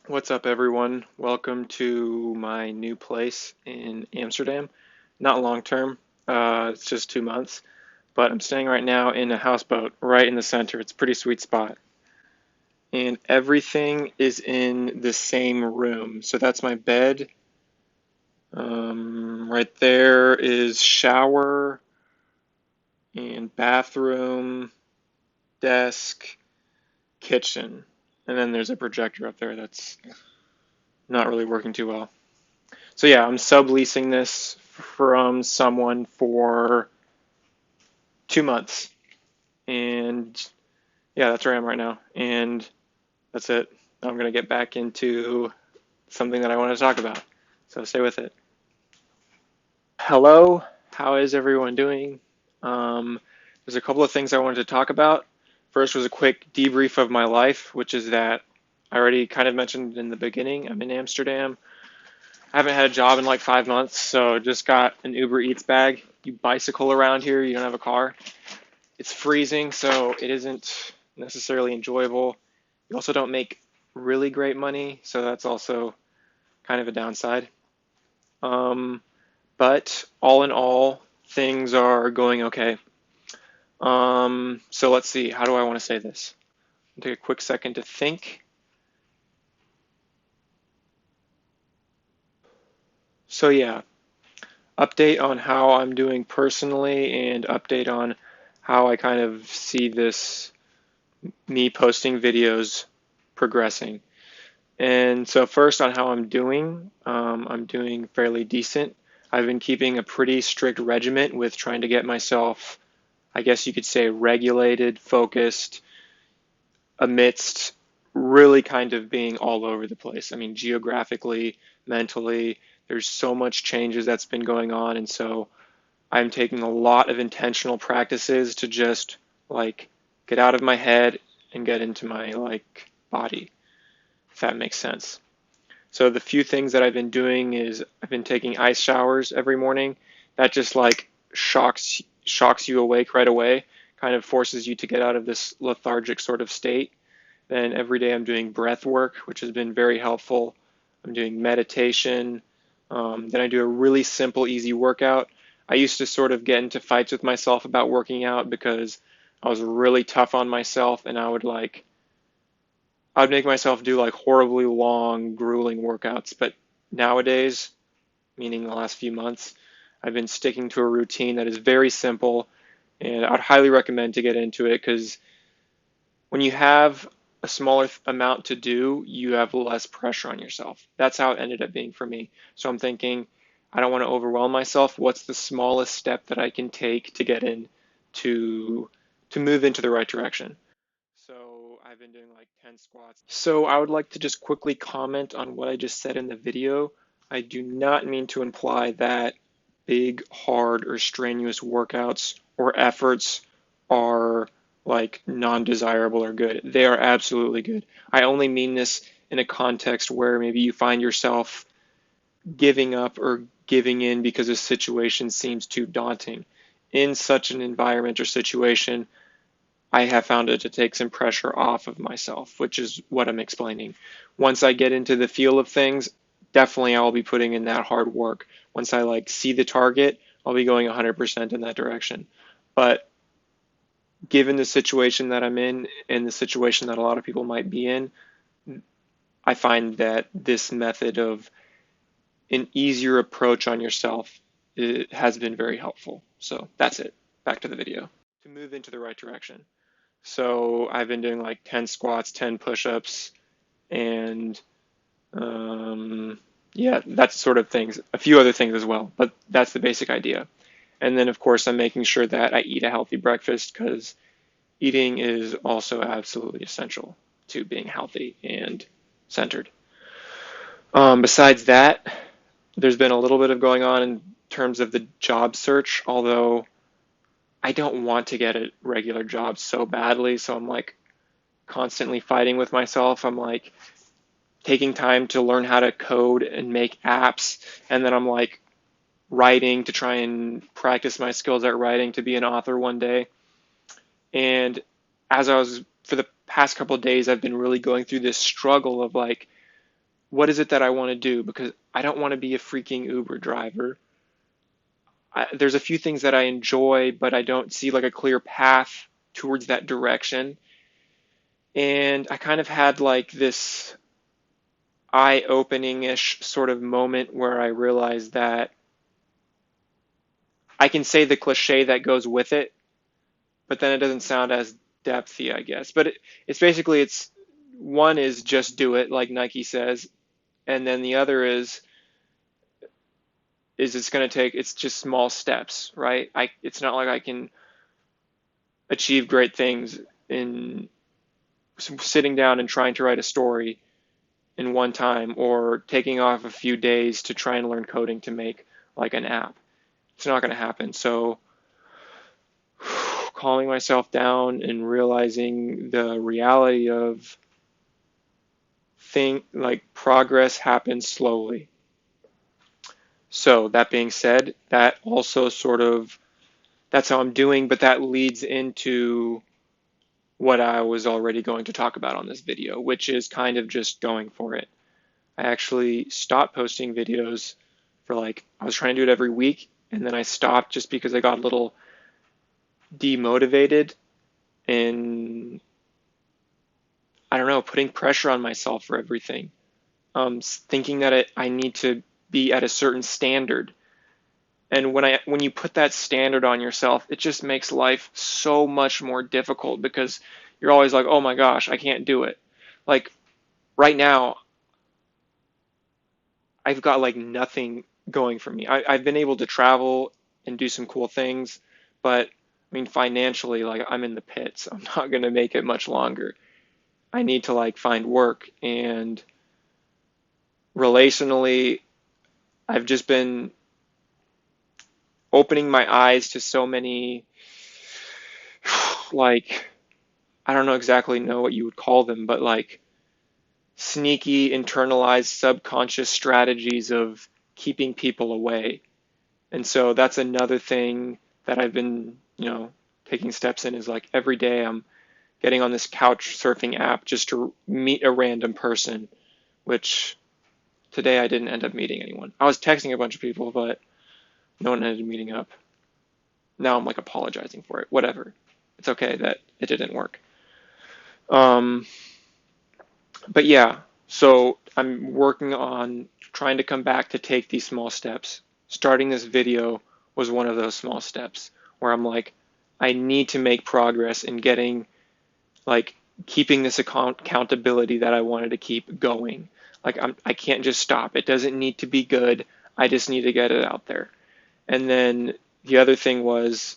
What's up, everyone? Welcome to my new place in Amsterdam. Not long term, it's just 2 months, but I'm staying right now in a houseboat right in the center. It's a pretty sweet spot. And everything is in the same room. So that's my bed. Right there is shower and bathroom, desk, kitchen. And then there's a projector up there that's not really working too well. So yeah, I'm subleasing this from someone for 2 months. And yeah, that's where I am right now. And that's it. I'm going to get back into something that I want to talk about. So stay with it. Hello, how is everyone doing? Um, there's a couple of things I wanted to talk about. First was a quick debrief of my life, which is that I already kind of mentioned in the beginning. I'm in Amsterdam. I haven't had a job in like 5 months, so just got an Uber Eats bag. You bicycle around here, you don't have a car. It's freezing, so it isn't necessarily enjoyable. You also don't make really great money, so that's also kind of a downside. Um, but all in all, things are going okay. So let's see, how do I want to say this? I'll take a quick second to think. So yeah, update on how I'm doing personally and update on how I kind of see this me posting videos progressing. And so first on how I'm doing fairly decent. I've been keeping a pretty strict regimen with trying to get myself, I guess you could say, regulated, focused, amidst really kind of being all over the place. I mean, geographically, mentally, there's so much changes that's been going on, and so I'm taking a lot of intentional practices to just like get out of my head and get into my like body, if that makes sense. So the few things that I've been doing is I've been taking ice showers every morning. That just like shocks you awake right away, kind of forces you to get out of this lethargic sort of state. Then every day I'm doing breath work, which has been very helpful. I'm doing meditation. Then I do a really simple, easy workout. I used to sort of get into fights with myself about working out because I was really tough on myself and I'd make myself do like horribly long, grueling workouts. But nowadays, meaning the last few months, I've been sticking to a routine that is very simple, and I'd highly recommend to get into it because when you have a smaller amount to do, you have less pressure on yourself. That's how it ended up being for me. So I'm thinking, I don't want to overwhelm myself. What's the smallest step that I can take to get in to to move into the right direction? So I've been doing like 10 squats. So I would like to just quickly comment on what I just said in the video. I do not mean to imply that big, hard, or strenuous workouts or efforts are like non-desirable or good. They are absolutely good. I only mean this in a context where maybe you find yourself giving up or giving in because a situation seems too daunting. In such an environment or situation, I have found it to take some pressure off of myself, which is what I'm explaining. Once I get into the feel of things, definitely I'll be putting in that hard work. Once I like see the target, I'll be going 100% in that direction. But given the situation that I'm in and the situation that a lot of people might be in, I find that this method of an easier approach on yourself has been very helpful. So that's it. Back to the video. To move into the right direction. So I've been doing like 10 squats, 10 push-ups, and yeah, that's sort of things. A few other things as well, but that's the basic idea. And then, of course, I'm making sure that I eat a healthy breakfast because eating is also absolutely essential to being healthy and centered. Besides that, there's been a little bit of going on in terms of the job search, although I don't want to get a regular job so badly, so I'm like constantly fighting with myself. I'm like taking time to learn how to code and make apps, and then I'm like writing to try and practice my skills at writing to be an author one day. And as I was for the past couple of days, I've been really going through this struggle of like, what is it that I want to do? Because I don't want to be a freaking Uber driver. There's a few things that I enjoy, but I don't see like a clear path towards that direction. And I kind of had like this eye-opening-ish sort of moment where I realized that I can say the cliche that goes with it, but then it doesn't sound as depthy, I guess. But it's basically it's one is just do it, like Nike says, and then the other is it's going to take it's just small steps, right? It's not like I can achieve great things in sitting down and trying to write a story in one time or taking off a few days to try and learn coding to make like an app. It's not going to happen. So calming myself down and realizing the reality of thing like progress happens slowly. So that being said, that also sort of that's how I'm doing, but that leads into what I was already going to talk about on this video, which is kind of just going for it. I actually stopped posting videos for like, I was trying to do it every week, and then I stopped just because I got a little demotivated and I don't know, putting pressure on myself for everything. Thinking that I need to be at a certain standard. And when you put that standard on yourself, it just makes life so much more difficult because you're always like, oh my gosh, I can't do it. Like right now, I've got like nothing going for me. I've been able to travel and do some cool things, but I mean, financially, like I'm in the pits. I'm not going to make it much longer. I need to like find work and relationally, I've just been opening my eyes to so many, like, I don't know exactly know what you would call them, but like sneaky, internalized, subconscious strategies of keeping people away. And so that's another thing that I've been, taking steps in is like every day I'm getting on this couch surfing app just to meet a random person, which today I didn't end up meeting anyone. I was texting a bunch of people, but no one ended up meeting up. Now I'm like apologizing for it. Whatever. It's okay that it didn't work. Um, but yeah, so I'm working on trying to come back to take these small steps. Starting this video was one of those small steps where I'm like, I need to make progress in getting, like, keeping this accountability that I wanted to keep going. Like, I can't just stop. It doesn't need to be good. I just need to get it out there. And then the other thing was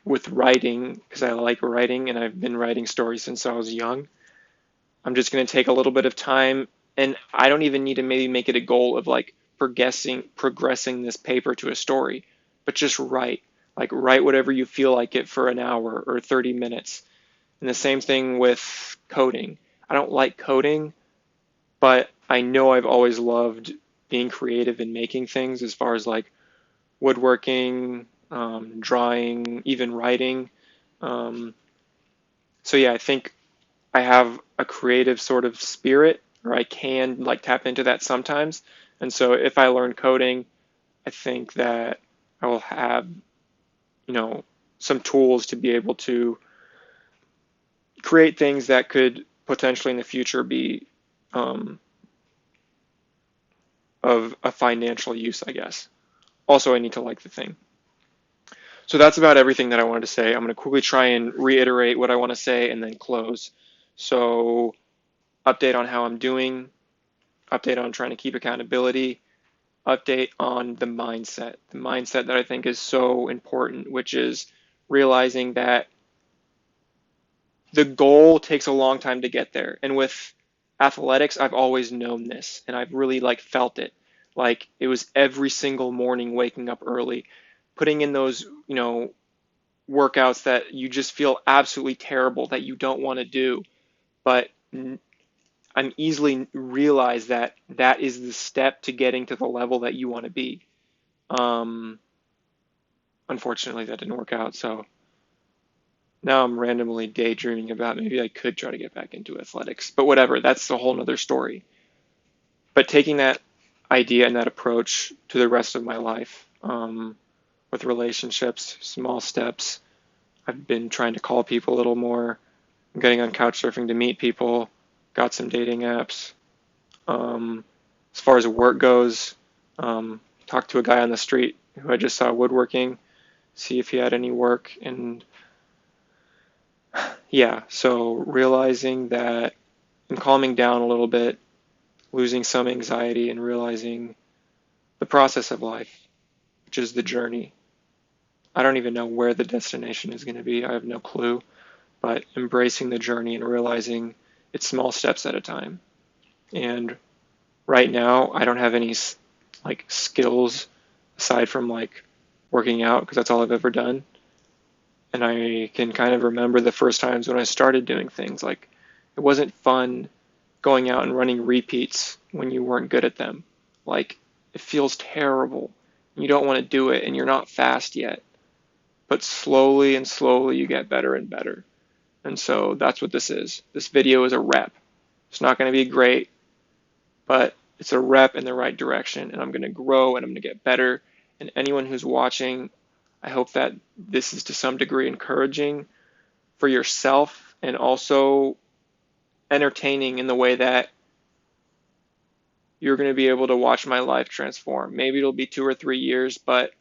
with writing, because I like writing and I've been writing stories since I was young. I'm just going to take a little bit of time, and I don't even need to maybe make it a goal of like progressing this paper to a story, but just write. Like write whatever you feel like it for an hour or 30 minutes. And the same thing with coding. I don't like coding, but I know I've always loved being creative and making things as far as like woodworking, drawing, even writing. Um, so yeah, I think I have a creative sort of spirit, or I can like tap into that sometimes. And so if I learn coding, I think that I will have, you know, some tools to be able to create things that could potentially in the future be um, of a financial use, I guess. Also, I need to like the thing. So that's about everything that I wanted to say. I'm going to quickly try and reiterate what I want to say and then close. So, update on how I'm doing, update on trying to keep accountability, update on the mindset that I think is so important, which is realizing that the goal takes a long time to get there. And with athletics, I've always known this and I've really like felt it. Like it was every single morning waking up early, putting in those, workouts that you just feel absolutely terrible that you don't want to do. But I'm easily realize that that is the step to getting to the level that you want to be. Um, Unfortunately, that didn't work out. So now I'm randomly daydreaming about maybe I could try to get back into athletics, but whatever. That's a whole nother story. But taking that idea and that approach to the rest of my life, with relationships, small steps. I've been trying to call people a little more. I'm getting on Couchsurfing to meet people. Got some dating apps. As far as work goes, talked to a guy on the street who I just saw woodworking, see if he had any work. And yeah, so realizing that and calming down a little bit, losing some anxiety, and realizing the process of life, which is the journey. I don't even know where the destination is going to be. I have no clue, but embracing the journey and realizing it's small steps at a time. And right now, I don't have any like skills aside from like working out because that's all I've ever done. And I can kind of remember the first times when I started doing things like it wasn't fun going out and running repeats when you weren't good at them. Like it feels terrible. You don't want to do it and you're not fast yet. But slowly and slowly you get better and better. And so that's what this is. This video is a rep. It's not going to be great, but it's a rep in the right direction, and I'm going to grow and I'm going to get better. And anyone who's watching, I hope that this is to some degree encouraging for yourself and also entertaining in the way that you're going to be able to watch my life transform. Maybe it'll be 2 or 3 years, but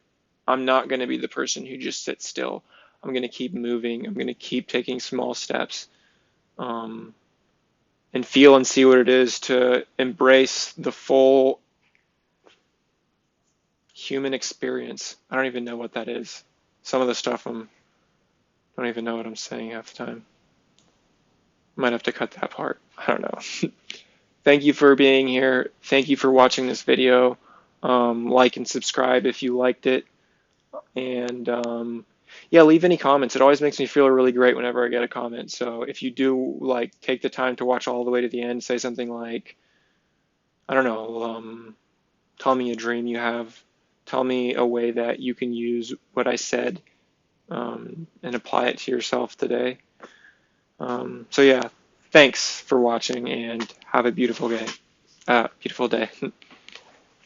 I'm not going to be the person who just sits still. I'm going to keep moving. I'm going to keep taking small steps, and feel and see what it is to embrace the full human experience. I don't even know what that is. Some of the stuff I don't even know what I'm saying half the time. Might have to cut that part. I don't know. Thank you for being here. Thank you for watching this video. Like and subscribe if you liked it. And yeah, leave any comments. It always makes me feel really great whenever I get a comment. So if you do like take the time to watch all the way to the end, say something like, I don't know, tell me a dream you have. Tell me a way that you can use what I said, and apply it to yourself today. So yeah, thanks for watching and have a beautiful day. Beautiful day.